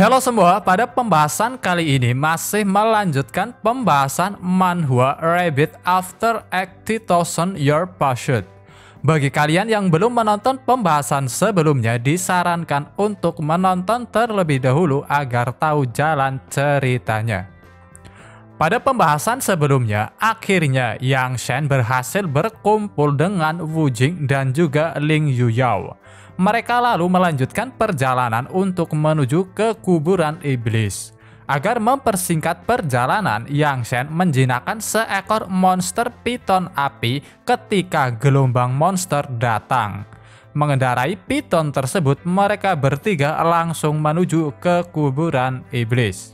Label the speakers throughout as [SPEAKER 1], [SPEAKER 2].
[SPEAKER 1] Halo semua, pada pembahasan kali ini masih melanjutkan pembahasan manhwa Rabbit After 80,000 Year Pursuit. Bagi kalian yang belum menonton pembahasan sebelumnya, disarankan untuk menonton terlebih dahulu agar tahu jalan ceritanya. Pada pembahasan sebelumnya, akhirnya Yang Shen berhasil berkumpul dengan Wu Jing dan juga Ling Yuyao. Mereka lalu melanjutkan perjalanan untuk menuju ke kuburan iblis. Agar mempersingkat perjalanan, Yang Shen menjinakkan seekor monster piton api ketika gelombang monster datang. Mengendarai piton tersebut, mereka bertiga langsung menuju ke kuburan iblis.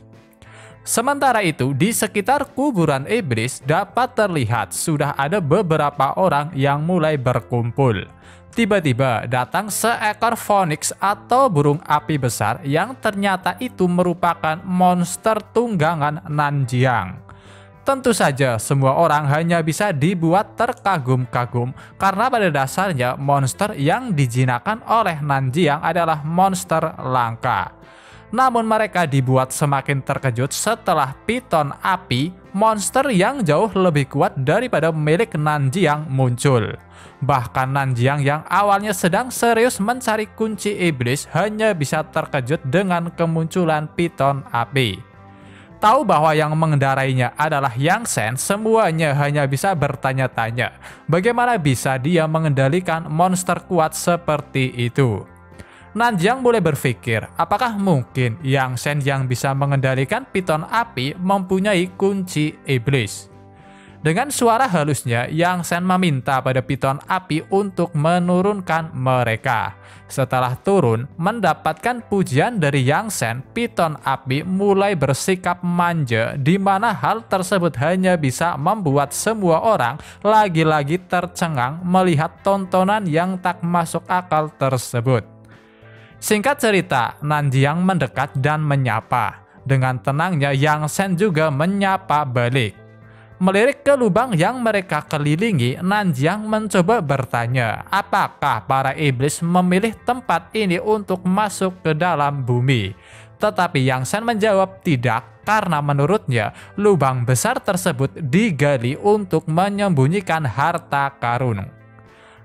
[SPEAKER 1] Sementara itu, di sekitar kuburan iblis dapat terlihat sudah ada beberapa orang yang mulai berkumpul. Tiba-tiba datang seekor Phoenix atau burung api besar yang ternyata itu merupakan monster tunggangan Nanjiang. Tentu saja semua orang hanya bisa dibuat terkagum-kagum karena pada dasarnya monster yang dijinakkan oleh Nanjiang adalah monster langka. Namun mereka dibuat semakin terkejut setelah piton api, monster yang jauh lebih kuat daripada milik Nanjiang muncul. Bahkan Nanjiang yang awalnya sedang serius mencari kunci iblis hanya bisa terkejut dengan kemunculan piton api. Tahu bahwa yang mengendarainya adalah Yang Shen, semuanya hanya bisa bertanya-tanya, bagaimana bisa dia mengendalikan monster kuat seperti itu. Nanjiang mulai berpikir, apakah mungkin Yang Shen yang bisa mengendalikan piton api mempunyai kunci iblis? Dengan suara halusnya, Yang Shen meminta pada piton api untuk menurunkan mereka. Setelah turun, mendapatkan pujian dari Yang Shen, piton api mulai bersikap manja, di mana hal tersebut hanya bisa membuat semua orang lagi-lagi tercengang melihat tontonan yang tak masuk akal tersebut. Singkat cerita, Nanjiang mendekat dan menyapa. Dengan tenangnya, Yang Shen juga menyapa balik. Melirik ke lubang yang mereka kelilingi, Nanjiang mencoba bertanya, apakah para iblis memilih tempat ini untuk masuk ke dalam bumi? Tetapi Yang Shen menjawab tidak, karena menurutnya lubang besar tersebut digali untuk menyembunyikan harta karun.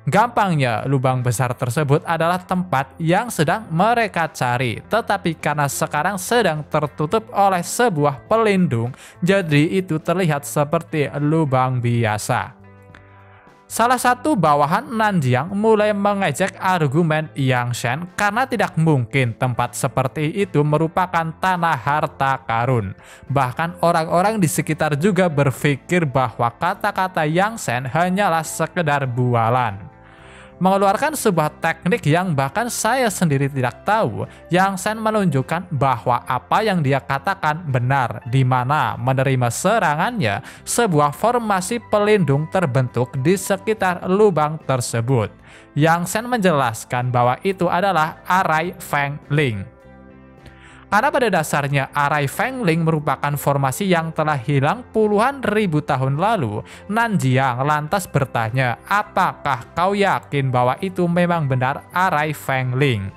[SPEAKER 1] Gampangnya, lubang besar tersebut adalah tempat yang sedang mereka cari, tetapi karena sekarang sedang tertutup oleh sebuah pelindung, jadi itu terlihat seperti lubang biasa. Salah satu bawahan Nanjiang mulai mengejek argumen Yang Shen karena tidak mungkin tempat seperti itu merupakan tanah harta karun. Bahkan orang-orang di sekitar juga berpikir bahwa kata-kata Yang Shen hanyalah sekedar bualan. Mengeluarkan sebuah teknik yang bahkan saya sendiri tidak tahu, Yang Shen menunjukkan bahwa apa yang dia katakan benar, di mana menerima serangannya, sebuah formasi pelindung terbentuk di sekitar lubang tersebut. Yang Shen menjelaskan bahwa itu adalah Arai Feng Ling. Karena pada dasarnya Arai Feng Ling merupakan formasi yang telah hilang puluhan ribu tahun lalu, Nanjiang lantas bertanya, apakah kau yakin bahwa itu memang benar Arai Feng Ling?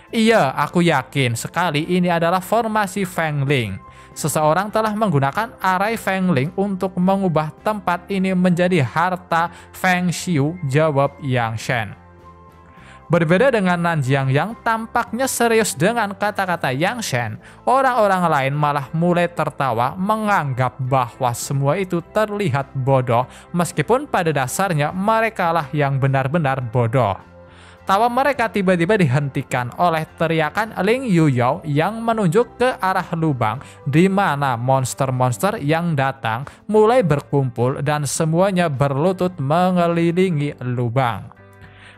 [SPEAKER 1] Iya, aku yakin sekali ini adalah formasi Feng Ling. Seseorang telah menggunakan Arai Feng Ling untuk mengubah tempat ini menjadi harta Feng Xiu, jawab Yang Shen. Berbeda dengan Nanjiang yang tampaknya serius dengan kata-kata Yang Shen, orang-orang lain malah mulai tertawa menganggap bahwa semua itu terlihat bodoh meskipun pada dasarnya merekalah yang benar-benar bodoh. Tawa mereka tiba-tiba dihentikan oleh teriakan Ling Yuyao yang menunjuk ke arah lubang di mana monster-monster yang datang mulai berkumpul dan semuanya berlutut mengelilingi lubang.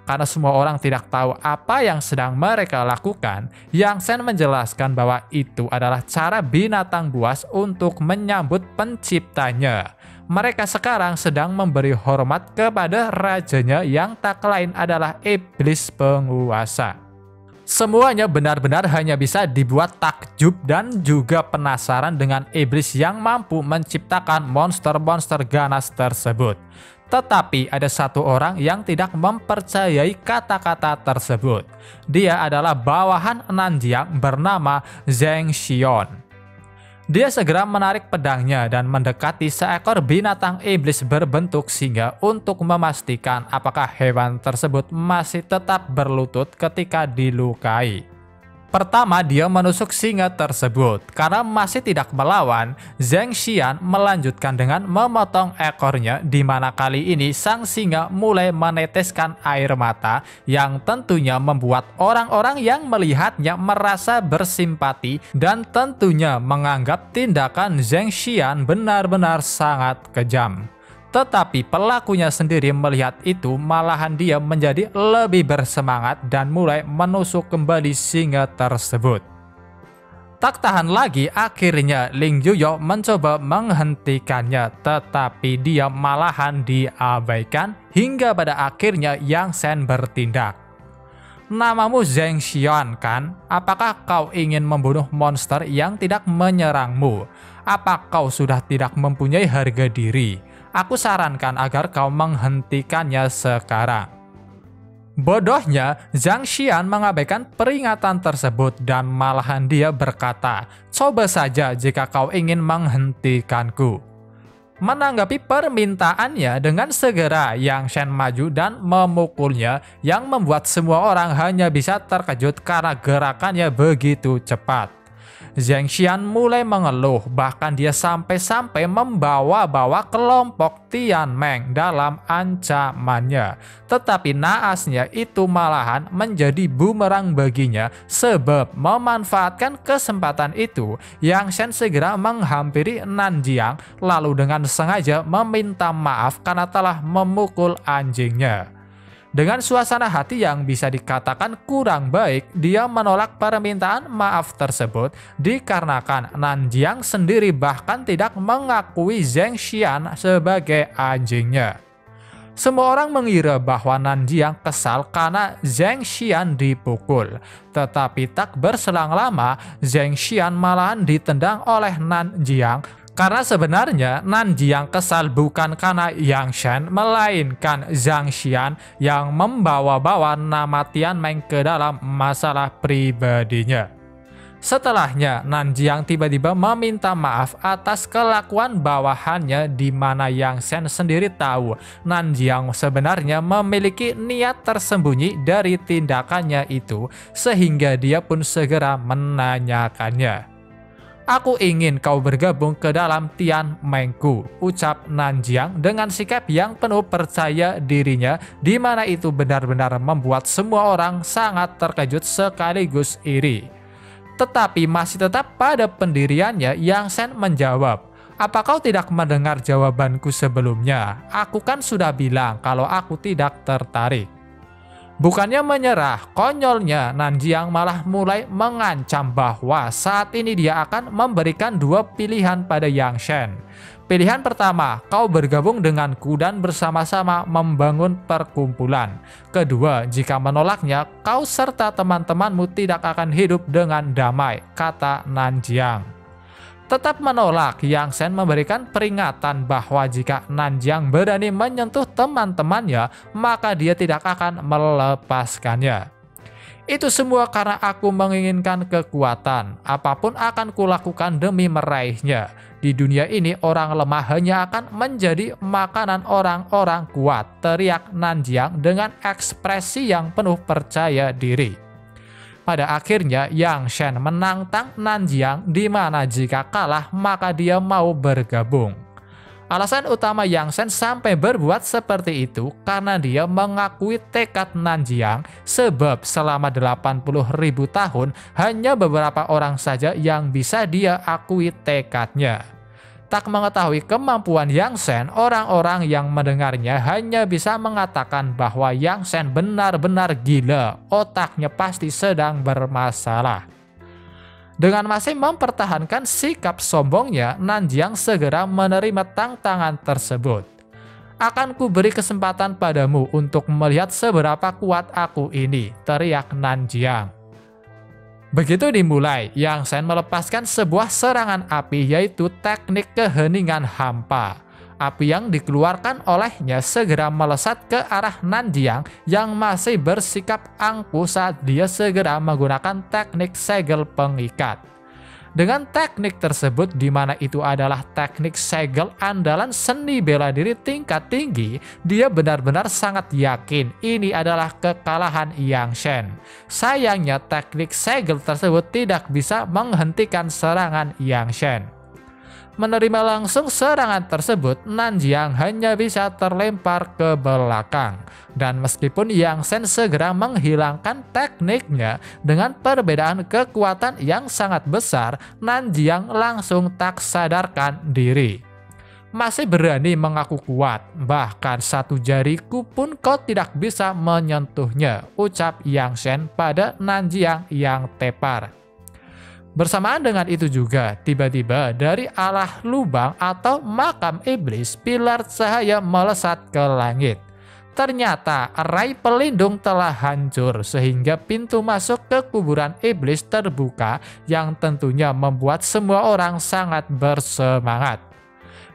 [SPEAKER 1] Karena semua orang tidak tahu apa yang sedang mereka lakukan, Yang Shen menjelaskan bahwa itu adalah cara binatang buas untuk menyambut penciptanya. Mereka sekarang sedang memberi hormat kepada rajanya yang tak lain adalah iblis penguasa. Semuanya benar-benar hanya bisa dibuat takjub dan juga penasaran dengan iblis yang mampu menciptakan monster-monster ganas tersebut. Tetapi ada satu orang yang tidak mempercayai kata-kata tersebut. Dia adalah bawahan Nanjiang bernama Zheng Xion. Dia segera menarik pedangnya dan mendekati seekor binatang iblis berbentuk singa untuk memastikan apakah hewan tersebut masih tetap berlutut ketika dilukai. Pertama, dia menusuk singa tersebut. Karena masih tidak melawan, Zheng Xian melanjutkan dengan memotong ekornya, di mana kali ini sang singa mulai meneteskan air mata yang tentunya membuat orang-orang yang melihatnya merasa bersimpati dan tentunya menganggap tindakan Zheng Xian benar-benar sangat kejam. Tetapi pelakunya sendiri melihat itu, malahan dia menjadi lebih bersemangat dan mulai menusuk kembali singa tersebut. Tak tahan lagi, akhirnya Ling Yuyo mencoba menghentikannya, tetapi dia malahan diabaikan hingga pada akhirnya Yang Shen bertindak. Namamu Zheng Xian kan? Apakah kau ingin membunuh monster yang tidak menyerangmu? Apa kau sudah tidak mempunyai harga diri? Aku sarankan agar kau menghentikannya sekarang. Bodohnya, Zheng Xian mengabaikan peringatan tersebut dan malahan dia berkata, "Coba saja jika kau ingin menghentikanku." Menanggapi permintaannya dengan segera, Yang Shen maju dan memukulnya yang membuat semua orang hanya bisa terkejut karena gerakannya begitu cepat. Zheng Xian mulai mengeluh, bahkan dia sampai-sampai membawa-bawa kelompok Tian Meng dalam ancamannya. Tetapi naasnya itu malahan menjadi bumerang baginya, sebab memanfaatkan kesempatan itu, Yang Shen segera menghampiri Nanjiang lalu dengan sengaja meminta maaf karena telah memukul anjingnya. Dengan suasana hati yang bisa dikatakan kurang baik, dia menolak permintaan maaf tersebut dikarenakan Nanjiang sendiri bahkan tidak mengakui Zheng Xian sebagai anjingnya. Semua orang mengira bahwa Nanjiang kesal karena Zheng Xian dipukul. Tetapi tak berselang lama, Zheng Xian malahan ditendang oleh Nanjiang. Karena sebenarnya Nanjiang kesal bukan karena Yang Shen, melainkan Zheng Xian yang membawa-bawa nama Tian Meng ke dalam masalah pribadinya. Setelahnya, Nanjiang tiba-tiba meminta maaf atas kelakuan bawahannya, di mana Yang Shen sendiri tahu Nanjiang sebenarnya memiliki niat tersembunyi dari tindakannya itu, sehingga dia pun segera menanyakannya. "Aku ingin kau bergabung ke dalam Tian Mengku," ucap Nanjiang dengan sikap yang penuh percaya dirinya, di mana itu benar-benar membuat semua orang sangat terkejut sekaligus iri. Tetapi masih tetap pada pendiriannya, Yang Shen menjawab, "Apa kau tidak mendengar jawabanku sebelumnya? Aku kan sudah bilang kalau aku tidak tertarik." Bukannya menyerah, konyolnya Nanjiang malah mulai mengancam bahwa saat ini dia akan memberikan dua pilihan pada Yang Shen. Pilihan pertama, kau bergabung denganku dan bersama-sama membangun perkumpulan. Kedua, jika menolaknya, kau serta teman-temanmu tidak akan hidup dengan damai, kata Nanjiang. Tetap menolak, Yang Shen memberikan peringatan bahwa jika Nanjiang berani menyentuh teman-temannya, maka dia tidak akan melepaskannya. "Itu semua karena aku menginginkan kekuatan. Apapun akan kulakukan demi meraihnya. Di dunia ini orang lemah hanya akan menjadi makanan orang-orang kuat," teriak Nanjiang dengan ekspresi yang penuh percaya diri. Pada akhirnya Yang Shen menantang Nanjiang, di mana jika kalah maka dia mau bergabung. Alasan utama Yang Shen sampai berbuat seperti itu karena dia mengakui tekad Nanjiang, sebab selama 80.000 tahun hanya beberapa orang saja yang bisa dia akui tekadnya. Tak mengetahui kemampuan Yang Shen, orang-orang yang mendengarnya hanya bisa mengatakan bahwa Yang Shen benar-benar gila, otaknya pasti sedang bermasalah. Dengan masih mempertahankan sikap sombongnya, Nanjiang segera menerima tantangan tersebut. "Akan kuberi kesempatan padamu untuk melihat seberapa kuat aku ini," teriak Nanjiang. Begitu dimulai, Yang Shen melepaskan sebuah serangan api, yaitu teknik keheningan hampa. Api yang dikeluarkan olehnya segera melesat ke arah Nanjiang yang masih bersikap angkuh saat dia segera menggunakan teknik segel pengikat. Dengan teknik tersebut, di mana itu adalah teknik segel andalan seni bela diri tingkat tinggi, dia benar-benar sangat yakin ini adalah kekalahan Yang Shen. Sayangnya teknik segel tersebut tidak bisa menghentikan serangan Yang Shen. Menerima langsung serangan tersebut, Nanjiang hanya bisa terlempar ke belakang. Dan meskipun Yang Shen segera menghilangkan tekniknya dengan perbedaan kekuatan yang sangat besar, Nanjiang langsung tak sadarkan diri. Masih berani mengaku kuat, bahkan satu jariku pun kau tidak bisa menyentuhnya, ucap Yang Shen pada Nanjiang yang tepar. Bersamaan dengan itu juga, tiba-tiba dari arah lubang atau makam iblis, pilar cahaya melesat ke langit. Ternyata rai pelindung telah hancur sehingga pintu masuk ke kuburan iblis terbuka yang tentunya membuat semua orang sangat bersemangat.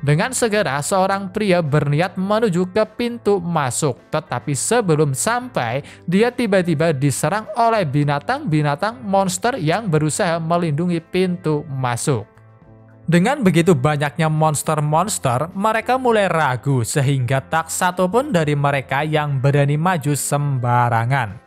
[SPEAKER 1] Dengan segera seorang pria berniat menuju ke pintu masuk, tetapi sebelum sampai, dia tiba-tiba diserang oleh binatang-binatang monster yang berusaha melindungi pintu masuk. Dengan begitu banyaknya monster-monster, mereka mulai ragu sehingga tak satu pun dari mereka yang berani maju sembarangan.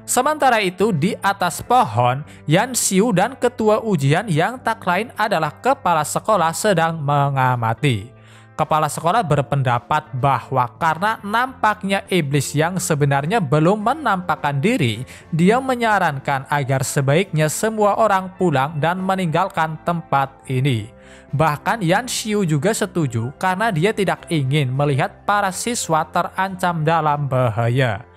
[SPEAKER 1] Sementara itu, di atas pohon, Yan Xiu dan ketua ujian yang tak lain adalah kepala sekolah sedang mengamati. Kepala sekolah berpendapat bahwa karena nampaknya iblis yang sebenarnya belum menampakkan diri, dia menyarankan agar sebaiknya semua orang pulang dan meninggalkan tempat ini. Bahkan Yan Xiu juga setuju karena dia tidak ingin melihat para siswa terancam dalam bahaya.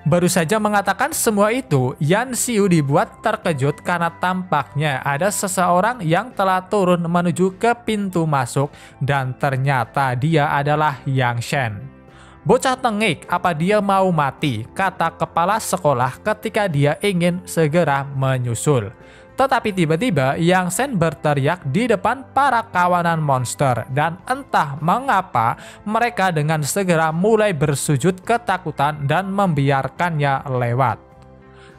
[SPEAKER 1] Baru saja mengatakan semua itu, Yan Xiu dibuat terkejut karena tampaknya ada seseorang yang telah turun menuju ke pintu masuk dan ternyata dia adalah Yang Shen. Bocah tengik, apa dia mau mati? Kata kepala sekolah ketika dia ingin segera menyusul. Tetapi tiba-tiba Yang Shen berteriak di depan para kawanan monster dan entah mengapa mereka dengan segera mulai bersujud ketakutan dan membiarkannya lewat.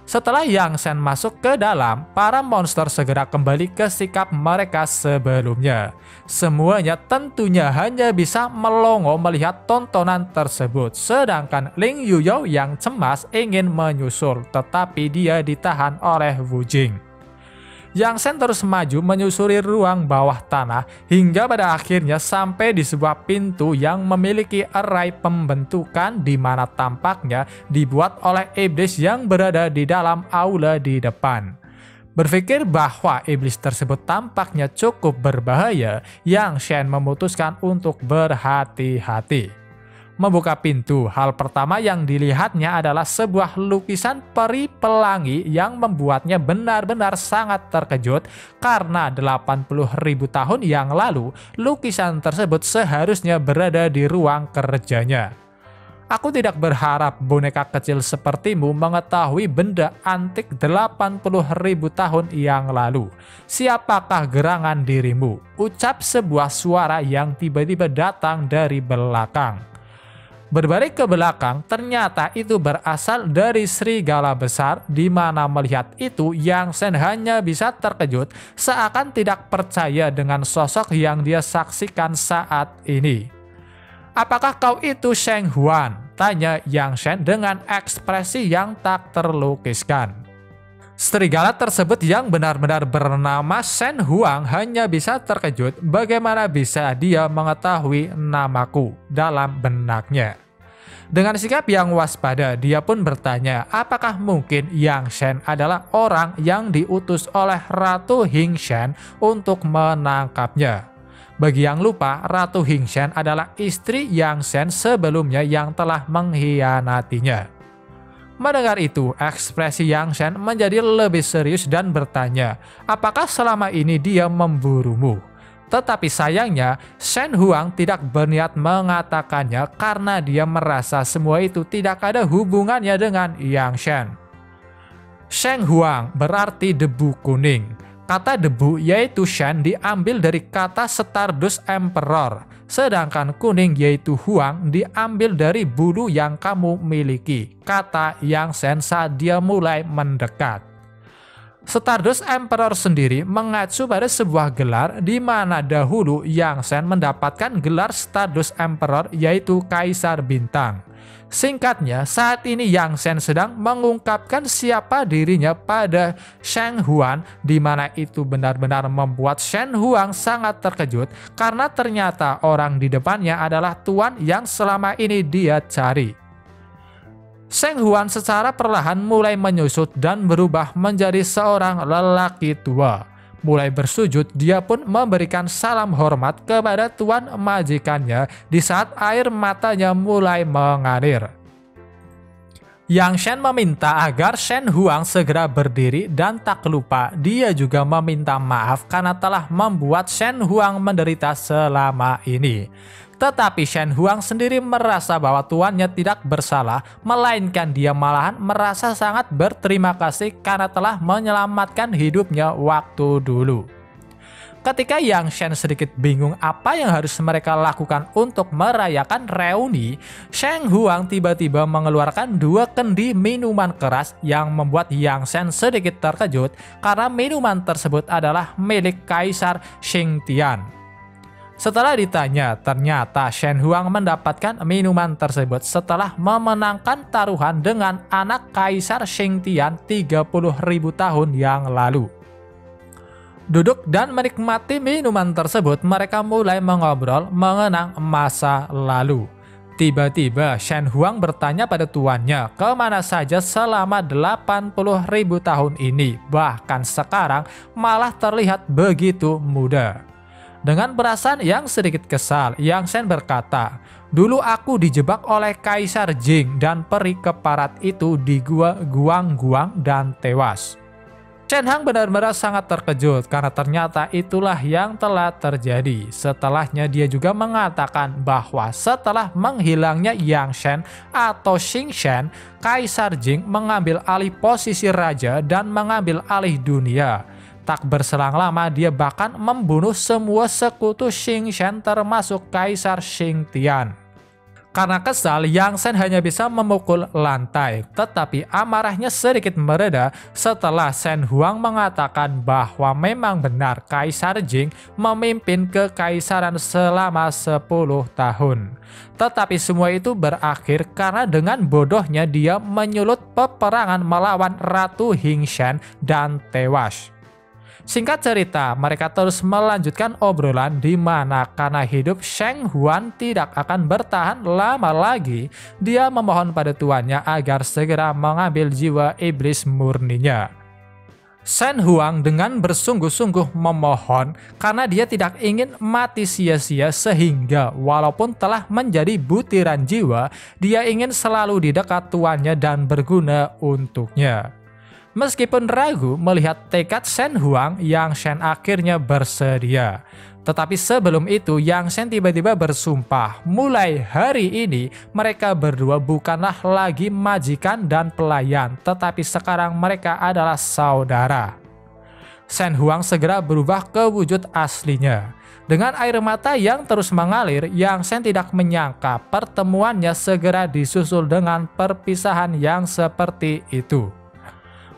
[SPEAKER 1] Setelah Yang Shen masuk ke dalam, para monster segera kembali ke sikap mereka sebelumnya. Semuanya tentunya hanya bisa melongo melihat tontonan tersebut, sedangkan Ling Yuyo yang cemas ingin menyusul, tetapi dia ditahan oleh Wu Jing. Yang Shen terus maju menyusuri ruang bawah tanah hingga pada akhirnya sampai di sebuah pintu yang memiliki erai pembentukan di mana tampaknya dibuat oleh iblis yang berada di dalam aula di depan. Berpikir bahwa iblis tersebut tampaknya cukup berbahaya, Yang Shen memutuskan untuk berhati-hati. Membuka pintu, hal pertama yang dilihatnya adalah sebuah lukisan peri pelangi yang membuatnya benar-benar sangat terkejut karena 80.000 tahun yang lalu lukisan tersebut seharusnya berada di ruang kerjanya. Aku tidak berharap boneka kecil sepertimu mengetahui benda antik 80.000 tahun yang lalu. Siapakah gerangan dirimu? Ucap sebuah suara yang tiba-tiba datang dari belakang. Berbalik ke belakang, ternyata itu berasal dari serigala besar, di mana melihat itu Yang Shen hanya bisa terkejut seakan tidak percaya dengan sosok yang dia saksikan saat ini. Apakah kau itu Sheng Huan? Tanya Yang Shen dengan ekspresi yang tak terlukiskan. Serigala tersebut yang benar-benar bernama Shen Huang hanya bisa terkejut bagaimana bisa dia mengetahui namaku dalam benaknya. Dengan sikap yang waspada, dia pun bertanya apakah mungkin Yang Shen adalah orang yang diutus oleh Ratu Hing Shen untuk menangkapnya. Bagi yang lupa, Ratu Hing Shen adalah istri Yang Shen sebelumnya yang telah mengkhianatinya. Mendengar itu, ekspresi Yang Shen menjadi lebih serius dan bertanya, apakah selama ini dia memburumu? Tetapi sayangnya, Shen Huang tidak berniat mengatakannya karena dia merasa semua itu tidak ada hubungannya dengan Yang Shen. Sheng Huang berarti debu kuning. Kata debu yaitu Shen diambil dari kata Stardust Emperor, sedangkan kuning yaitu Huang diambil dari bulu yang kamu miliki, kata Yang Shen saat dia mulai mendekat. Stardust Emperor sendiri mengacu pada sebuah gelar di mana dahulu Yang Shen mendapatkan gelar Stardust Emperor yaitu Kaisar Bintang. Singkatnya, saat ini Yang Shen sedang mengungkapkan siapa dirinya pada Shen Huang, di mana itu benar-benar membuat Shen Huang sangat terkejut karena ternyata orang di depannya adalah tuan yang selama ini dia cari. Shen Huang secara perlahan mulai menyusut dan berubah menjadi seorang lelaki tua. Mulai bersujud, dia pun memberikan salam hormat kepada tuan majikannya di saat air matanya mulai mengalir. Yang Shen meminta agar Shen Huang segera berdiri dan tak lupa dia juga meminta maaf karena telah membuat Shen Huang menderita selama ini. Tetapi Shen Huang sendiri merasa bahwa tuannya tidak bersalah, melainkan dia malahan merasa sangat berterima kasih karena telah menyelamatkan hidupnya waktu dulu. Ketika Yang Shen sedikit bingung apa yang harus mereka lakukan untuk merayakan reuni, Shen Huang tiba-tiba mengeluarkan 2 kendi minuman keras yang membuat Yang Shen sedikit terkejut karena minuman tersebut adalah milik Kaisar Xingtian. Setelah ditanya, ternyata Shen Huang mendapatkan minuman tersebut setelah memenangkan taruhan dengan anak Kaisar Xingtian 30.000 tahun yang lalu. Duduk dan menikmati minuman tersebut, mereka mulai mengobrol mengenang masa lalu. Tiba-tiba Shen Huang bertanya pada tuannya kemana saja selama 80.000 tahun ini, bahkan sekarang malah terlihat begitu muda. Dengan perasaan yang sedikit kesal, Yang Shen berkata, "Dulu aku dijebak oleh Kaisar Jing dan peri keparat itu di gua Guang-Guang dan tewas." Shen Hang benar-benar sangat terkejut karena ternyata itulah yang telah terjadi. Setelahnya dia juga mengatakan bahwa setelah menghilangnya Yang Shen atau Xing Shen, Kaisar Jing mengambil alih posisi raja dan mengambil alih dunia. Tak berselang lama dia bahkan membunuh semua sekutu Xing Shen termasuk Kaisar Xingtian. Karena kesal, Yang Shen hanya bisa memukul lantai, tetapi amarahnya sedikit mereda setelah Shen Huang mengatakan bahwa memang benar Kaisar Jing memimpin kekaisaran selama 10 tahun. Tetapi semua itu berakhir karena dengan bodohnya dia menyulut peperangan melawan Ratu Hing Shen dan tewas. Singkat cerita, mereka terus melanjutkan obrolan di mana karena hidup Shen Huang tidak akan bertahan lama lagi, dia memohon pada tuannya agar segera mengambil jiwa iblis murninya. Shen Huang dengan bersungguh-sungguh memohon karena dia tidak ingin mati sia-sia sehingga walaupun telah menjadi butiran jiwa, dia ingin selalu di dekat tuannya dan berguna untuknya. Meskipun ragu melihat tekad Shen Huang, Yang Shen akhirnya bersedia. Tetapi sebelum itu Yang Shen tiba-tiba bersumpah, mulai hari ini mereka berdua bukanlah lagi majikan dan pelayan, tetapi sekarang mereka adalah saudara. Shen Huang segera berubah ke wujud aslinya. Dengan air mata yang terus mengalir, Yang Shen tidak menyangka pertemuannya segera disusul dengan perpisahan yang seperti itu.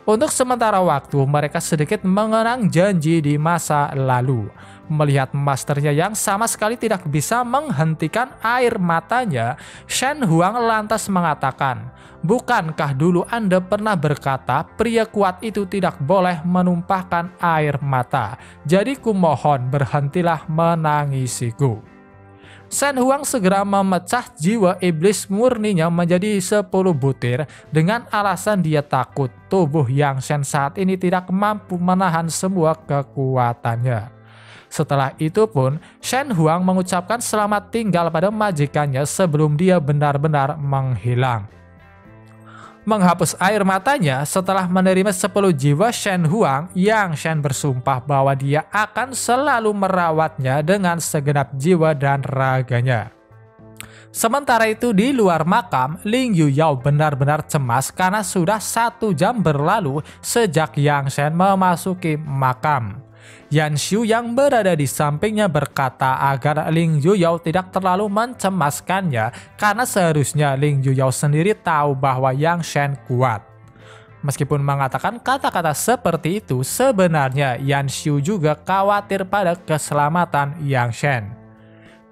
[SPEAKER 1] Untuk sementara waktu, mereka sedikit mengenang janji di masa lalu. Melihat masternya yang sama sekali tidak bisa menghentikan air matanya, Shen Huang lantas mengatakan, "Bukankah dulu Anda pernah berkata pria kuat itu tidak boleh menumpahkan air mata? Jadi kumohon berhentilah menangisiku." Shen Huang segera memecah jiwa iblis murninya menjadi 10 butir dengan alasan dia takut tubuh Yang Shen saat ini tidak mampu menahan semua kekuatannya. Setelah itu pun, Shen Huang mengucapkan selamat tinggal pada majikannya sebelum dia benar-benar menghilang. Menghapus air matanya setelah menerima 10 jiwa Shen Huang, Yang Shen bersumpah bahwa dia akan selalu merawatnya dengan segenap jiwa dan raganya. Sementara itu di luar makam, Ling Yuyao benar-benar cemas karena sudah 1 jam berlalu sejak Yang Shen memasuki makam. Yan Xiu yang berada di sampingnya berkata agar Ling Yuyao tidak terlalu mencemaskannya karena seharusnya Ling Yuyao sendiri tahu bahwa Yang Shen kuat. Meskipun mengatakan kata-kata seperti itu, sebenarnya Yan Xiu juga khawatir pada keselamatan Yang Shen.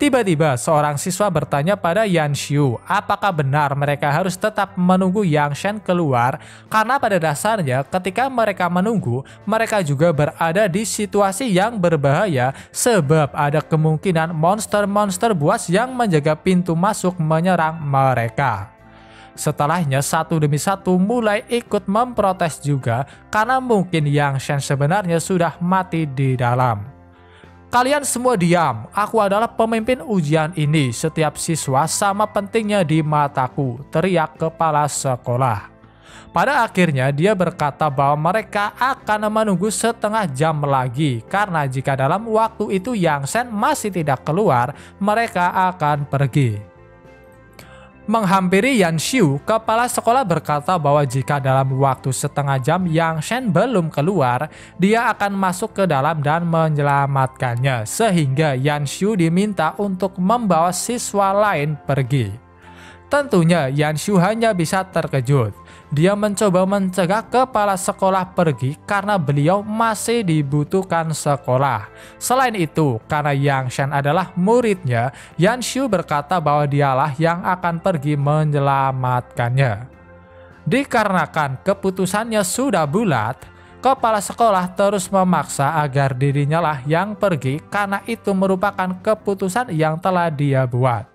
[SPEAKER 1] Tiba-tiba seorang siswa bertanya pada Yan Xiu, apakah benar mereka harus tetap menunggu Yang Shen keluar? Karena pada dasarnya ketika mereka menunggu, mereka juga berada di situasi yang berbahaya sebab ada kemungkinan monster-monster buas yang menjaga pintu masuk menyerang mereka. Setelahnya satu demi satu mulai ikut memprotes juga karena mungkin Yang Shen sebenarnya sudah mati di dalam. Kalian semua diam, aku adalah pemimpin ujian ini, setiap siswa sama pentingnya di mataku, teriak kepala sekolah. Pada akhirnya dia berkata bahwa mereka akan menunggu setengah jam lagi, karena jika dalam waktu itu Yang Shen masih tidak keluar, mereka akan pergi. Menghampiri Yan Xiu, kepala sekolah berkata bahwa jika dalam waktu setengah jam Yang Shen belum keluar, dia akan masuk ke dalam dan menyelamatkannya, sehingga Yan Xiu diminta untuk membawa siswa lain pergi. Tentunya Yan Xiu hanya bisa terkejut. Dia mencoba mencegah kepala sekolah pergi karena beliau masih dibutuhkan sekolah. Selain itu, karena Yang Shen adalah muridnya, Yan Xiu berkata bahwa dialah yang akan pergi menyelamatkannya. Dikarenakan keputusannya sudah bulat, kepala sekolah terus memaksa agar dirinya lah yang pergi karena itu merupakan keputusan yang telah dia buat.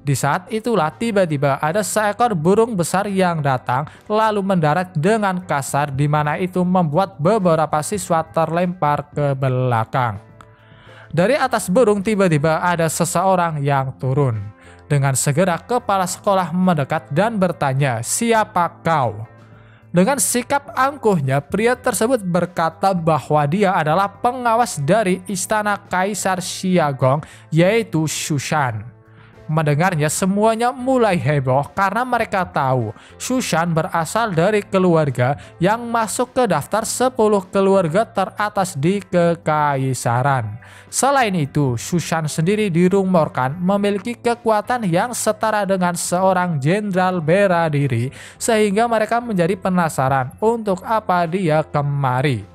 [SPEAKER 1] Di saat itulah tiba-tiba ada seekor burung besar yang datang lalu mendarat dengan kasar, di mana itu membuat beberapa siswa terlempar ke belakang. Dari atas burung tiba-tiba ada seseorang yang turun. Dengan segera kepala sekolah mendekat dan bertanya, "Siapa kau?" Dengan sikap angkuhnya, pria tersebut berkata bahwa dia adalah pengawas dari istana Kaisar Xiagong, yaitu Shushan. Mendengarnya semuanya mulai heboh karena mereka tahu Shushan berasal dari keluarga yang masuk ke daftar 10 keluarga teratas di kekaisaran. Selain itu, Shushan sendiri dirumorkan memiliki kekuatan yang setara dengan seorang jenderal bela diri, sehingga mereka menjadi penasaran untuk apa dia kemari.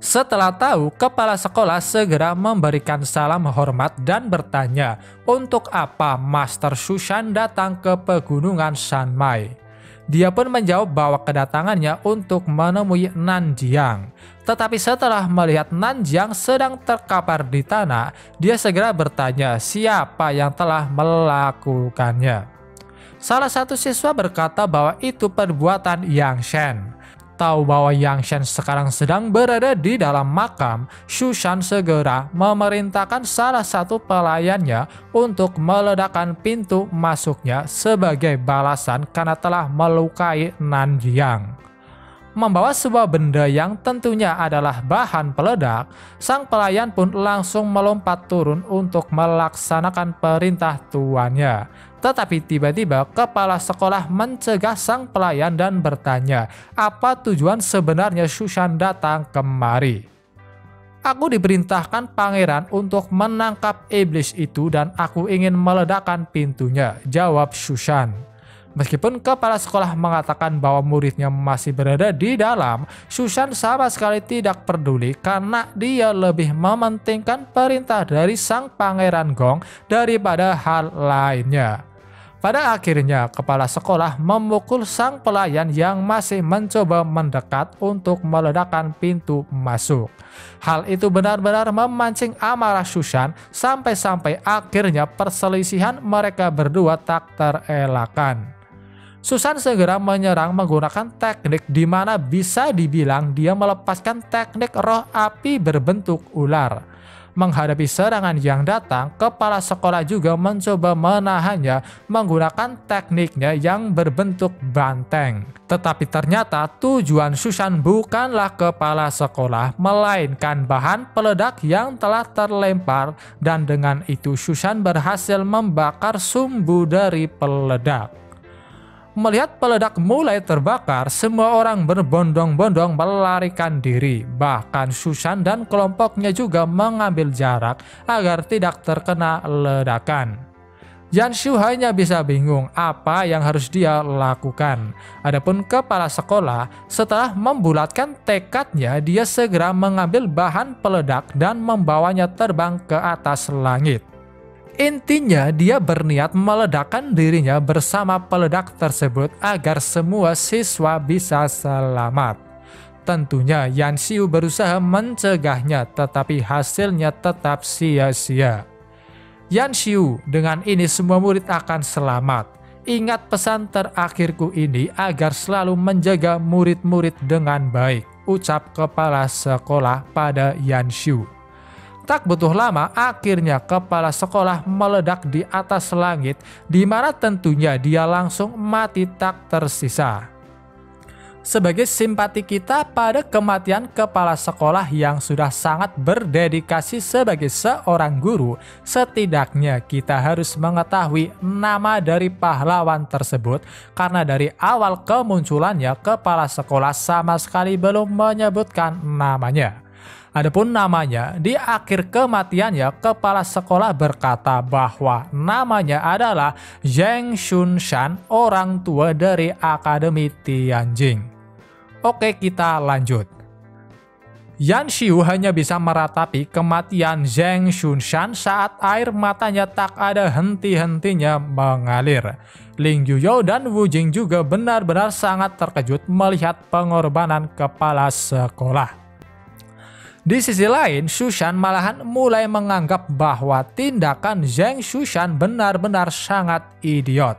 [SPEAKER 1] Setelah tahu, kepala sekolah segera memberikan salam hormat dan bertanya, untuk apa Master Shushan datang ke pegunungan Shanmai. Dia pun menjawab bahwa kedatangannya untuk menemui Nanjiang. Tetapi setelah melihat Nanjiang sedang terkapar di tanah, dia segera bertanya siapa yang telah melakukannya. Salah satu siswa berkata bahwa itu perbuatan Yang Shen. Tahu bahwa Yang Shen sekarang sedang berada di dalam makam, Shushan segera memerintahkan salah satu pelayannya untuk meledakkan pintu masuknya sebagai balasan karena telah melukai Nanjiang. Membawa sebuah benda yang tentunya adalah bahan peledak, sang pelayan pun langsung melompat turun untuk melaksanakan perintah tuannya. Tetapi tiba-tiba kepala sekolah mencegah sang pelayan dan bertanya, apa tujuan sebenarnya Shushan datang kemari? Aku diperintahkan pangeran untuk menangkap iblis itu dan aku ingin meledakkan pintunya, jawab Shushan. Meskipun kepala sekolah mengatakan bahwa muridnya masih berada di dalam, Shushan sama sekali tidak peduli karena dia lebih mementingkan perintah dari sang pangeran Gong daripada hal lainnya. Pada akhirnya, kepala sekolah memukul sang pelayan yang masih mencoba mendekat untuk meledakkan pintu masuk. Hal itu benar-benar memancing amarah Shushan sampai-sampai akhirnya perselisihan mereka berdua tak terelakkan. Shushan segera menyerang menggunakan teknik di mana bisa dibilang dia melepaskan teknik roh api berbentuk ular. Menghadapi serangan yang datang, kepala sekolah juga mencoba menahannya menggunakan tekniknya yang berbentuk banteng. Tetapi ternyata tujuan Shushan bukanlah kepala sekolah, melainkan bahan peledak yang telah terlempar, dan dengan itu Shushan berhasil membakar sumbu dari peledak. Melihat peledak mulai terbakar, semua orang berbondong-bondong melarikan diri. Bahkan Shushan dan kelompoknya juga mengambil jarak agar tidak terkena ledakan. Yanshu hanya bisa bingung apa yang harus dia lakukan. Adapun kepala sekolah, setelah membulatkan tekadnya, dia segera mengambil bahan peledak dan membawanya terbang ke atas langit. Intinya, dia berniat meledakkan dirinya bersama peledak tersebut agar semua siswa bisa selamat. Tentunya Yanshu berusaha mencegahnya, tetapi hasilnya tetap sia-sia. Yanshu, dengan ini semua murid akan selamat. Ingat pesan terakhirku ini agar selalu menjaga murid-murid dengan baik, ucap kepala sekolah pada Yanshu. Tak butuh lama, akhirnya kepala sekolah meledak di atas langit, di mana tentunya dia langsung mati tak tersisa. Sebagai simpati kita pada kematian kepala sekolah yang sudah sangat berdedikasi sebagai seorang guru, setidaknya kita harus mengetahui nama dari pahlawan tersebut, karena dari awal kemunculannya kepala sekolah sama sekali belum menyebutkan namanya. Adapun namanya, di akhir kematiannya kepala sekolah berkata bahwa namanya adalah Zheng Xunshan, orang tua dari Akademi Tianjing. Oke, kita lanjut. Yanshu hanya bisa meratapi kematian Zheng Xunshan saat air matanya tak ada henti-hentinya mengalir. Ling Yuyou dan Wu Jing juga benar-benar sangat terkejut melihat pengorbanan kepala sekolah. Di sisi lain, Shushan malahan mulai menganggap bahwa tindakan Zheng Xunshan benar-benar sangat idiot.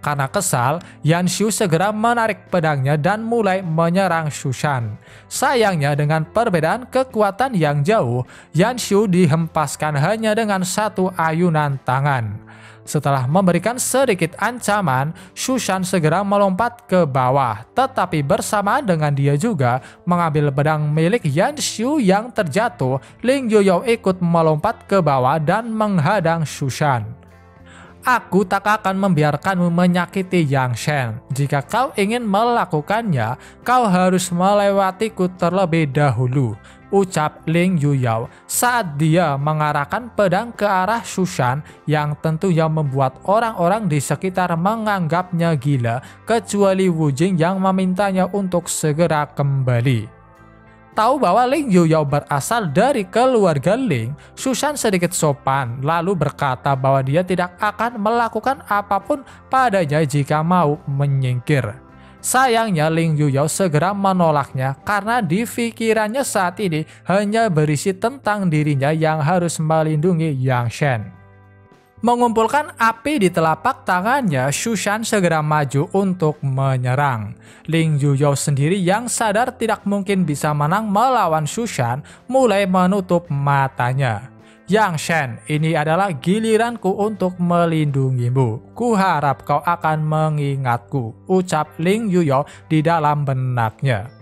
[SPEAKER 1] Karena kesal, Yanshu segera menarik pedangnya dan mulai menyerang Shushan. Sayangnya dengan perbedaan kekuatan yang jauh, Yanshu dihempaskan hanya dengan satu ayunan tangan. Setelah memberikan sedikit ancaman, Shushan segera melompat ke bawah, tetapi bersamaan dengan dia juga mengambil pedang milik Yanshu yang terjatuh. Ling Yuyou ikut melompat ke bawah dan menghadang Shushan. Aku tak akan membiarkanmu menyakiti Yang Shen. Jika kau ingin melakukannya, kau harus melewatiku terlebih dahulu, ucap Ling Yuyou saat dia mengarahkan pedang ke arah Shushan, yang tentunya membuat orang-orang di sekitar menganggapnya gila, kecuali Wu Jing yang memintanya untuk segera kembali. Tahu bahwa Ling Yuyou berasal dari keluarga Ling, Shushan sedikit sopan lalu berkata bahwa dia tidak akan melakukan apapun padanya jika mau menyingkir. Sayangnya Ling Yuyou segera menolaknya karena di pikirannya saat ini hanya berisi tentang dirinya yang harus melindungi Yang Shen. Mengumpulkan api di telapak tangannya, Shushan segera maju untuk menyerang. Ling Yuyou sendiri yang sadar tidak mungkin bisa menang melawan Shushan, mulai menutup matanya. Yang Shen, ini adalah giliranku untuk melindungimu. Kuharap kau akan mengingatku, ucap Ling Yuyou di dalam benaknya.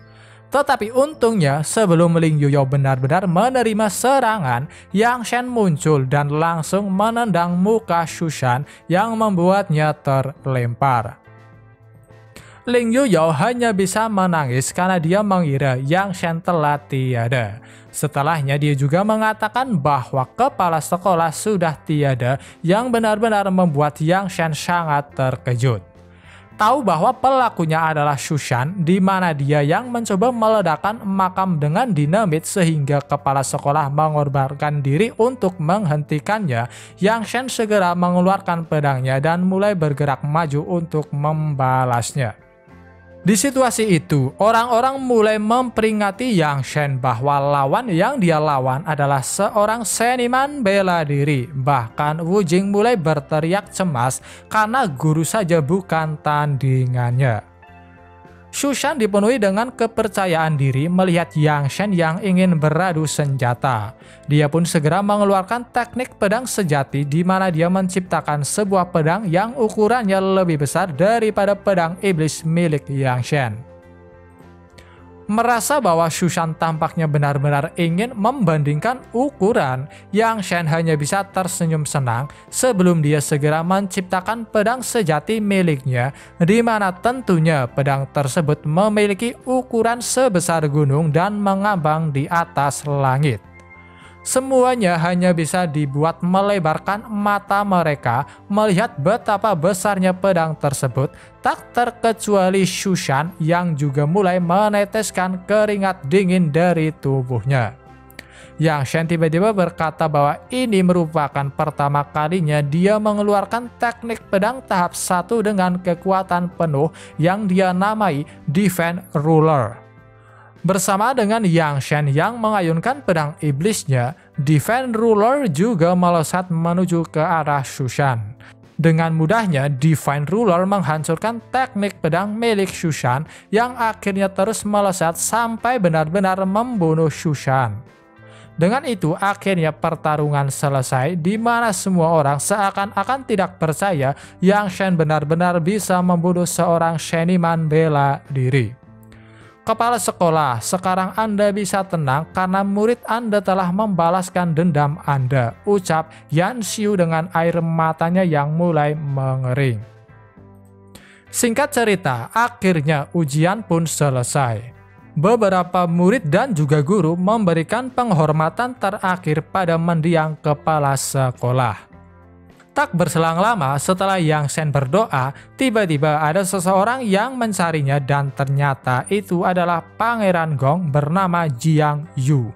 [SPEAKER 1] Tetapi untungnya sebelum Ling Yuyou benar-benar menerima serangan, Yang Shen muncul dan langsung menendang muka Shushan yang membuatnya terlempar. Ling Yuyou hanya bisa menangis karena dia mengira Yang Shen telah tiada. Setelahnya dia juga mengatakan bahwa kepala sekolah sudah tiada, yang benar-benar membuat Yang Shen sangat terkejut. Tahu bahwa pelakunya adalah Shushan, di mana dia yang mencoba meledakkan makam dengan dinamit sehingga kepala sekolah mengorbankan diri untuk menghentikannya, Yang Shen segera mengeluarkan pedangnya dan mulai bergerak maju untuk membalasnya. Di situasi itu, orang-orang mulai memperingati Yang Shen bahwa lawan yang dia lawan adalah seorang seniman bela diri. Bahkan Wu Jing mulai berteriak cemas karena guru saja bukan tandingannya. Shushan dipenuhi dengan kepercayaan diri melihat Yang Shen yang ingin beradu senjata. Dia pun segera mengeluarkan teknik pedang sejati di mana dia menciptakan sebuah pedang yang ukurannya lebih besar daripada pedang iblis milik Yang Shen. Merasa bahwa Shushan tampaknya benar-benar ingin membandingkan ukuran, Yang Shen hanya bisa tersenyum senang sebelum dia segera menciptakan pedang sejati miliknya, di mana tentunya pedang tersebut memiliki ukuran sebesar gunung dan mengambang di atas langit. Semuanya hanya bisa dibuat melebarkan mata mereka melihat betapa besarnya pedang tersebut, tak terkecuali Shushan yang juga mulai meneteskan keringat dingin dari tubuhnya. Yang Shen tiba-tiba berkata bahwa ini merupakan pertama kalinya dia mengeluarkan teknik pedang tahap 1 dengan kekuatan penuh yang dia namai Divine Ruler. Bersama dengan Yang Shen yang mengayunkan pedang iblisnya, Divine Ruler juga melesat menuju ke arah Shushan. Dengan mudahnya, Divine Ruler menghancurkan teknik pedang milik Shushan yang akhirnya terus melesat sampai benar-benar membunuh Shushan. Dengan itu, akhirnya pertarungan selesai di mana semua orang seakan-akan tidak percaya Yang Shen benar-benar bisa membunuh seorang seniman bela diri. Kepala sekolah, sekarang Anda bisa tenang karena murid Anda telah membalaskan dendam Anda, ucap Yan Xiu dengan air matanya yang mulai mengering. Singkat cerita, akhirnya ujian pun selesai. Beberapa murid dan juga guru memberikan penghormatan terakhir pada mendiang kepala sekolah. Tak berselang lama setelah Yang Shen berdoa, tiba-tiba ada seseorang yang mencarinya dan ternyata itu adalah Pangeran Gong bernama Jiang Yu.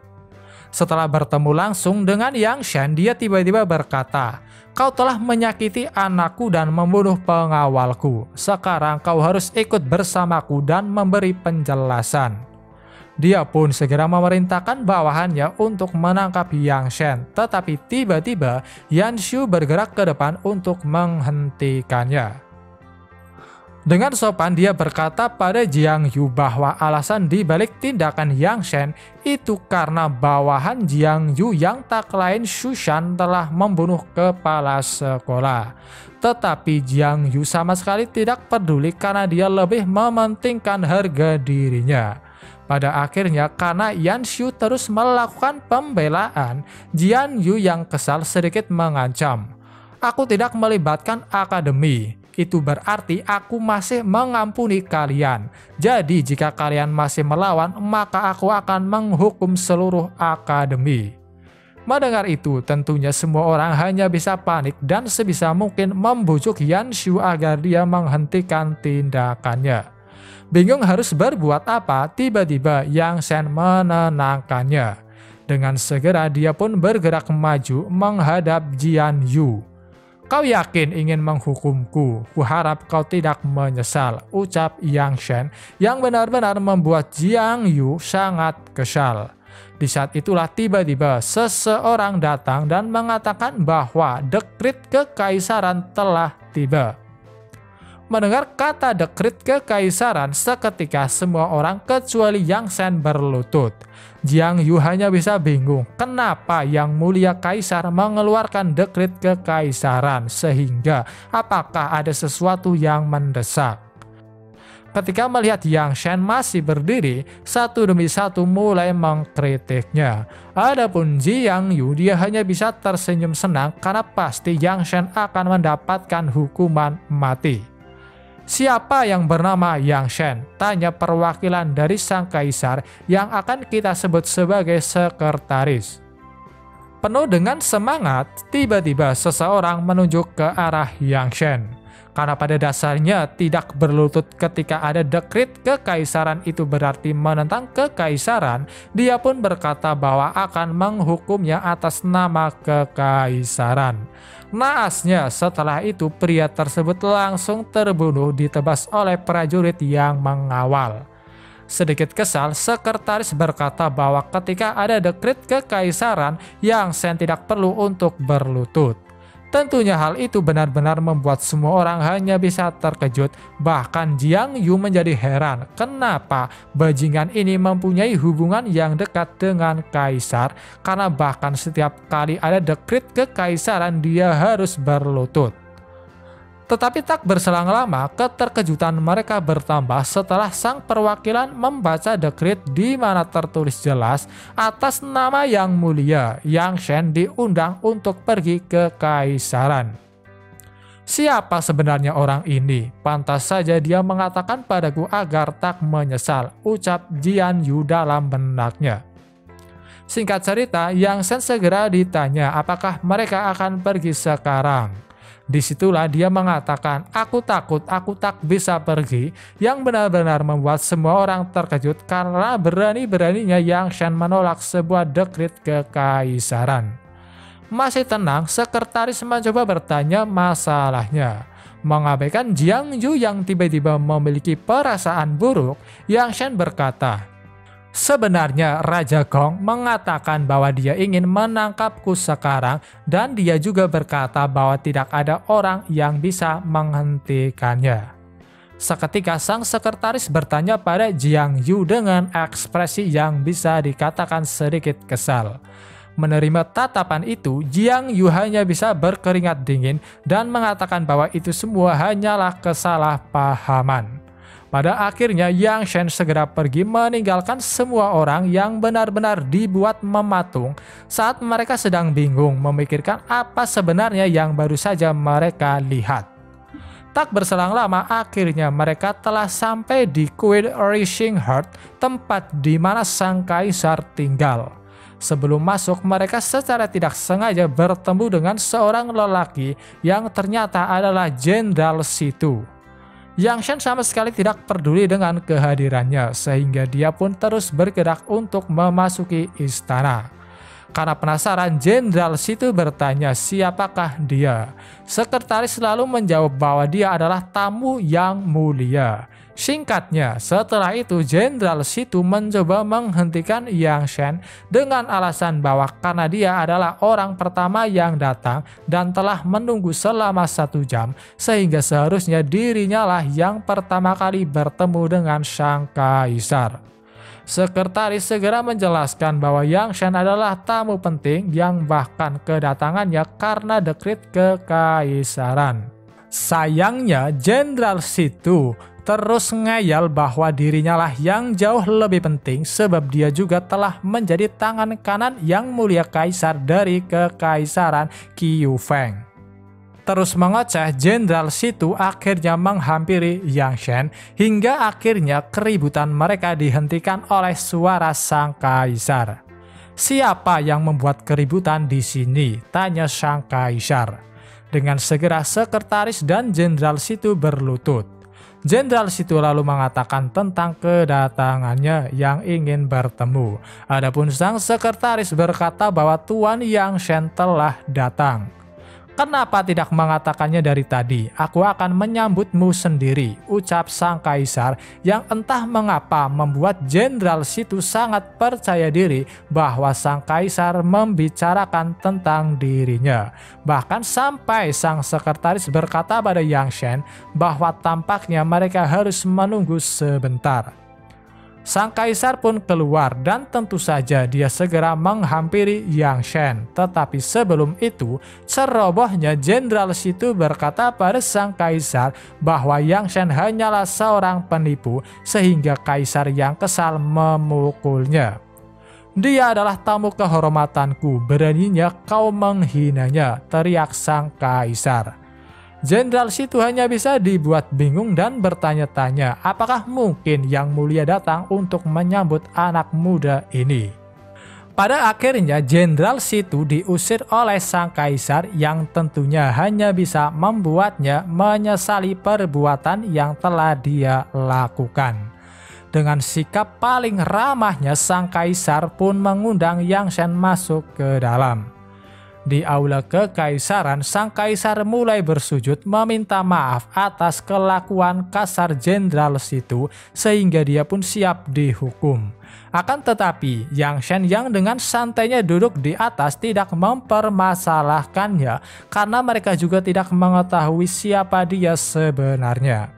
[SPEAKER 1] Setelah bertemu langsung dengan Yang Shen, dia tiba-tiba berkata, "Kau telah menyakiti anakku dan membunuh pengawalku. Sekarang kau harus ikut bersamaku dan memberi penjelasan." Dia pun segera memerintahkan bawahannya untuk menangkap Yang Shen, tetapi tiba-tiba Yan Xiu bergerak ke depan untuk menghentikannya. Dengan sopan dia berkata pada Jiang Yu bahwa alasan dibalik tindakan Yang Shen itu karena bawahan Jiang Yu yang tak lain Shushan telah membunuh kepala sekolah. Tetapi Jiang Yu sama sekali tidak peduli karena dia lebih mementingkan harga dirinya. Pada akhirnya, karena Yan Xiu terus melakukan pembelaan, Jiang Yu yang kesal sedikit mengancam, "Aku tidak melibatkan akademi. Itu berarti aku masih mengampuni kalian. Jadi jika kalian masih melawan, maka aku akan menghukum seluruh akademi." Mendengar itu, tentunya semua orang hanya bisa panik dan sebisa mungkin membujuk Yan Xiu agar dia menghentikan tindakannya. Bingung harus berbuat apa, tiba-tiba Yang Shen menenangkannya. Dengan segera dia pun bergerak maju menghadap Jiang Yu. "Kau yakin ingin menghukumku? Kuharap kau tidak menyesal," ucap Yang Shen yang benar-benar membuat Jiang Yu sangat kesal. Di saat itulah tiba-tiba seseorang datang dan mengatakan bahwa dekrit kekaisaran telah tiba. Mendengar kata dekrit kekaisaran, seketika semua orang kecuali Yang Shen berlutut. Jiang Yu hanya bisa bingung kenapa Yang Mulia Kaisar mengeluarkan dekrit kekaisaran, sehingga apakah ada sesuatu yang mendesak. Ketika melihat Yang Shen masih berdiri, satu demi satu mulai mengkritiknya. Adapun Jiang Yu, dia hanya bisa tersenyum senang karena pasti Yang Shen akan mendapatkan hukuman mati. "Siapa yang bernama Yang Shen?" tanya perwakilan dari sang kaisar yang akan kita sebut sebagai sekretaris. Penuh dengan semangat, tiba-tiba seseorang menunjuk ke arah Yang Shen. Karena pada dasarnya tidak berlutut ketika ada dekrit kekaisaran itu berarti menentang kekaisaran, dia pun berkata bahwa akan menghukumnya atas nama kekaisaran. Naasnya setelah itu pria tersebut langsung terbunuh ditebas oleh prajurit yang mengawal. Sedikit kesal, sekretaris berkata bahwa ketika ada dekrit kekaisaran, Yang Shen tidak perlu untuk berlutut. Tentunya hal itu benar-benar membuat semua orang hanya bisa terkejut. Bahkan Jiang Yu menjadi heran kenapa bajingan ini mempunyai hubungan yang dekat dengan kaisar, karena bahkan setiap kali ada dekrit kekaisaran dia harus berlutut. Tetapi tak berselang lama, keterkejutan mereka bertambah setelah sang perwakilan membaca dekrit di mana tertulis jelas atas nama Yang Mulia, Yang Shen diundang untuk pergi ke kaisaran. Siapa sebenarnya orang ini? Pantas saja dia mengatakan padaku agar tak menyesal, ucap Jian Yu dalam benaknya. Singkat cerita, Yang Shen segera ditanya apakah mereka akan pergi sekarang. Disitulah dia mengatakan, aku takut aku tak bisa pergi, yang benar-benar membuat semua orang terkejut karena berani-beraninya Yang Shen menolak sebuah dekrit kekaisaran. Masih tenang, sekretaris mencoba bertanya masalahnya. Mengabaikan Jiang Yu yang tiba-tiba memiliki perasaan buruk, Yang Shen berkata, sebenarnya Raja Gong mengatakan bahwa dia ingin menangkapku sekarang dan dia juga berkata bahwa tidak ada orang yang bisa menghentikannya. Seketika sang sekretaris bertanya pada Jiang Yu dengan ekspresi yang bisa dikatakan sedikit kesal. Menerima tatapan itu, Jiang Yu hanya bisa berkeringat dingin dan mengatakan bahwa itu semua hanyalah kesalahpahaman. Pada akhirnya Yang Shen segera pergi meninggalkan semua orang yang benar-benar dibuat mematung saat mereka sedang bingung memikirkan apa sebenarnya yang baru saja mereka lihat. Tak berselang lama akhirnya mereka telah sampai di Queen Rishing Heart, tempat di mana sang kaisar tinggal. Sebelum masuk mereka secara tidak sengaja bertemu dengan seorang lelaki yang ternyata adalah Jenderal Situ. Yang Shen sama sekali tidak peduli dengan kehadirannya, sehingga dia pun terus bergerak untuk memasuki istana. Karena penasaran, Jenderal Situ bertanya siapakah dia. Sekretaris lalu menjawab bahwa dia adalah tamu yang mulia. Singkatnya, setelah itu Jenderal Situ mencoba menghentikan Yang Shen dengan alasan bahwa karena dia adalah orang pertama yang datang dan telah menunggu selama 1 jam, sehingga seharusnya dirinya lah yang pertama kali bertemu dengan sang kaisar. Sekretaris segera menjelaskan bahwa Yang Shen adalah tamu penting yang bahkan kedatangannya karena dekrit kekaisaran. Sayangnya Jenderal Situ terus ngeyel bahwa dirinya lah yang jauh lebih penting sebab dia juga telah menjadi tangan kanan Yang Mulia Kaisar dari kekaisaran Qiu Feng. Terus mengoceh, Jenderal Situ akhirnya menghampiri Yang Shen hingga akhirnya keributan mereka dihentikan oleh suara sang kaisar. Siapa yang membuat keributan di sini? Tanya sang kaisar. Dengan segera sekretaris dan Jenderal Situ berlutut. Jenderal Situ lalu mengatakan tentang kedatangannya yang ingin bertemu. Adapun sang sekretaris berkata bahwa Tuan Yang Shen telah datang. Kenapa tidak mengatakannya dari tadi? Aku akan menyambutmu sendiri, ucap sang kaisar yang entah mengapa membuat Jenderal Situ sangat percaya diri bahwa sang kaisar membicarakan tentang dirinya. Bahkan sampai sang sekretaris berkata pada Yang Shen bahwa tampaknya mereka harus menunggu sebentar. Sang kaisar pun keluar dan tentu saja dia segera menghampiri Yang Shen. Tetapi sebelum itu, cerobohnya Jenderal Situ berkata pada sang kaisar bahwa Yang Shen hanyalah seorang penipu sehingga kaisar yang kesal memukulnya. Dia adalah tamu kehormatanku, beraninya kau menghinanya, teriak sang kaisar. Jenderal Situ hanya bisa dibuat bingung dan bertanya-tanya apakah mungkin Yang Mulia datang untuk menyambut anak muda ini. Pada akhirnya Jenderal Situ diusir oleh sang kaisar yang tentunya hanya bisa membuatnya menyesali perbuatan yang telah dia lakukan. Dengan sikap paling ramahnya sang kaisar pun mengundang Yang Shen masuk ke dalam. Di aula kekaisaran, sang kaisar mulai bersujud meminta maaf atas kelakuan kasar jenderal itu sehingga dia pun siap dihukum. Akan tetapi, Yang Shen yang dengan santainya duduk di atas tidak mempermasalahkannya karena mereka juga tidak mengetahui siapa dia sebenarnya.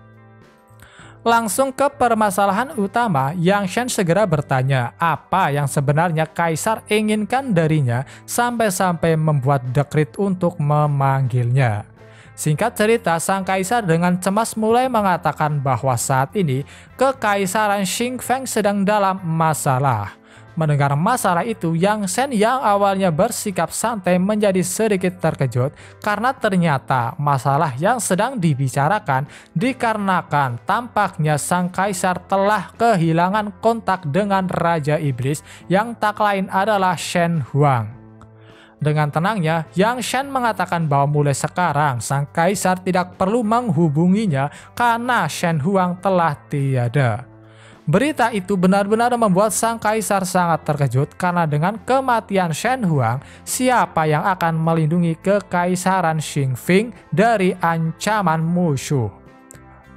[SPEAKER 1] Langsung ke permasalahan utama, Yang Shen segera bertanya apa yang sebenarnya kaisar inginkan darinya sampai-sampai membuat dekrit untuk memanggilnya. Singkat cerita, sang kaisar dengan cemas mulai mengatakan bahwa saat ini kekaisaran Xingfeng sedang dalam masalah. Mendengar masalah itu, Yang Shen yang awalnya bersikap santai menjadi sedikit terkejut karena ternyata masalah yang sedang dibicarakan dikarenakan tampaknya sang kaisar telah kehilangan kontak dengan Raja Iblis yang tak lain adalah Shen Huang. Dengan tenangnya, Yang Shen mengatakan bahwa mulai sekarang sang kaisar tidak perlu menghubunginya karena Shen Huang telah tiada. Berita itu benar-benar membuat sang kaisar sangat terkejut karena dengan kematian Shen Huang, siapa yang akan melindungi kekaisaran Xingfeng dari ancaman musuh?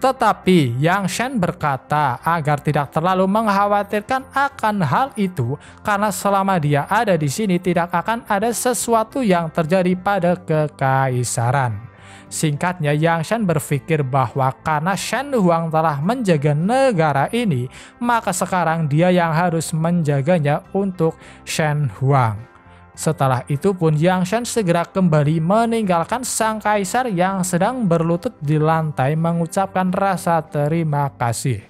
[SPEAKER 1] Tetapi Yang Shen berkata agar tidak terlalu mengkhawatirkan akan hal itu karena selama dia ada di sini tidak akan ada sesuatu yang terjadi pada kekaisaran. Singkatnya, Yang Shen berpikir bahwa karena Shen Huang telah menjaga negara ini, maka sekarang dia yang harus menjaganya untuk Shen Huang. Setelah itu pun Yang Shen segera kembali meninggalkan sang kaisar yang sedang berlutut di lantai mengucapkan rasa terima kasih.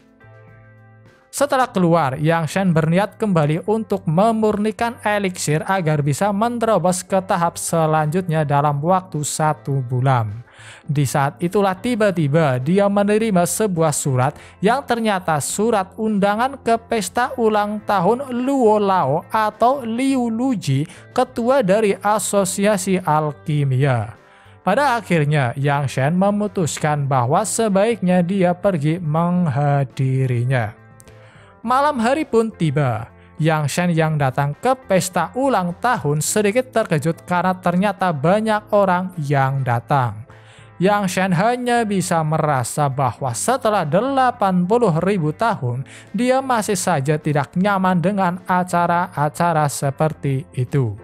[SPEAKER 1] Setelah keluar, Yang Shen berniat kembali untuk memurnikan eliksir agar bisa menerobos ke tahap selanjutnya dalam waktu 1 bulan. Di saat itulah tiba-tiba dia menerima sebuah surat yang ternyata surat undangan ke pesta ulang tahun Luo Lao atau Liu Luji, ketua dari Asosiasi Alkimia. Pada akhirnya, Yang Shen memutuskan bahwa sebaiknya dia pergi menghadirinya. Malam hari pun tiba. Yang Shen yang datang ke pesta ulang tahun sedikit terkejut karena ternyata banyak orang yang datang. Yang Shen hanya bisa merasa bahwa setelah 80.000 tahun, dia masih saja tidak nyaman dengan acara-acara seperti itu.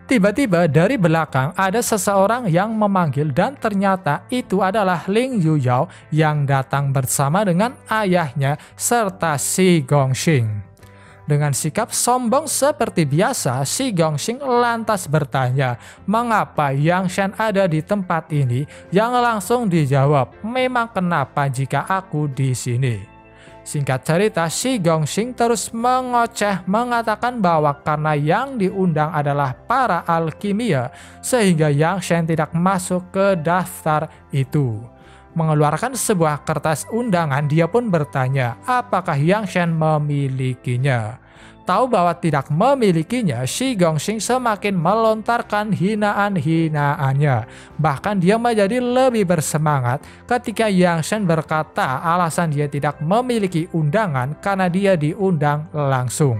[SPEAKER 1] Tiba-tiba dari belakang ada seseorang yang memanggil dan ternyata itu adalah Ling Yuyao yang datang bersama dengan ayahnya serta Shi Gongxing. Dengan sikap sombong seperti biasa, Shi Gongxing lantas bertanya mengapa Yang Shen ada di tempat ini, yang langsung dijawab, memang kenapa jika aku di sini. Singkat cerita, Shi Gongxing terus mengoceh mengatakan bahwa karena yang diundang adalah para alkimia, sehingga Yang Shen tidak masuk ke daftar itu. Mengeluarkan sebuah kertas undangan, dia pun bertanya apakah Yang Shen memilikinya. Tahu bahwa tidak memilikinya, Shi Gongxing semakin melontarkan hinaan-hinaannya. Bahkan dia menjadi lebih bersemangat ketika Yang Shen berkata alasan dia tidak memiliki undangan karena dia diundang langsung.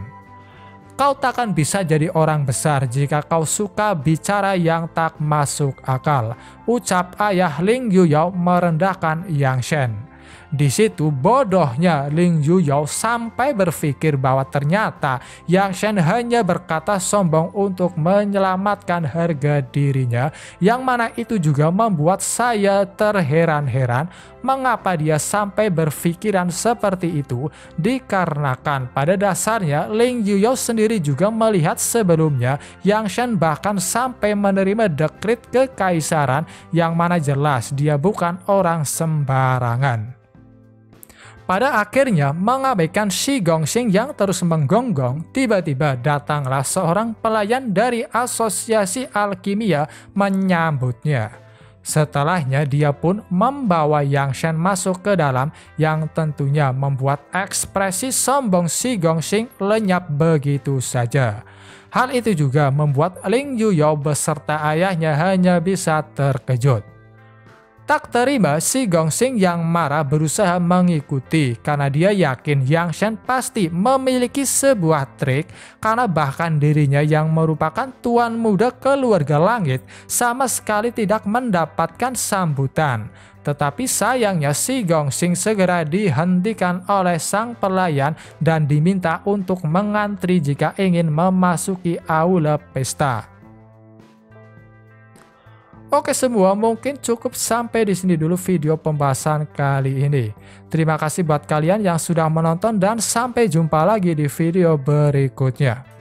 [SPEAKER 1] Kau takkan bisa jadi orang besar jika kau suka bicara yang tak masuk akal, ucap ayah Ling Yuyao merendahkan Yang Shen. Di situ bodohnya Ling Yuyao sampai berpikir bahwa ternyata Yang Shen hanya berkata sombong untuk menyelamatkan harga dirinya, yang mana itu juga membuat saya terheran-heran mengapa dia sampai berpikiran seperti itu, dikarenakan pada dasarnya Ling Yuyao sendiri juga melihat sebelumnya Yang Shen bahkan sampai menerima dekrit kekaisaran yang mana jelas dia bukan orang sembarangan. Pada akhirnya, mengabaikan Shi Gongxing yang terus menggonggong, tiba-tiba datanglah seorang pelayan dari Asosiasi Alkimia menyambutnya. Setelahnya dia pun membawa Yang Shen masuk ke dalam, yang tentunya membuat ekspresi sombong Shi Gongxing lenyap begitu saja. Hal itu juga membuat Ling Yuyao beserta ayahnya hanya bisa terkejut. Tak terima, si Gongxing yang marah berusaha mengikuti karena dia yakin Yang Shen pasti memiliki sebuah trik, karena bahkan dirinya yang merupakan tuan muda keluarga langit sama sekali tidak mendapatkan sambutan. Tetapi sayangnya si Gongxing segera dihentikan oleh sang pelayan dan diminta untuk mengantri jika ingin memasuki aula pesta. Oke semua, mungkin cukup sampai di sini dulu video pembahasan kali ini. Terima kasih buat kalian yang sudah menonton dan sampai jumpa lagi di video berikutnya.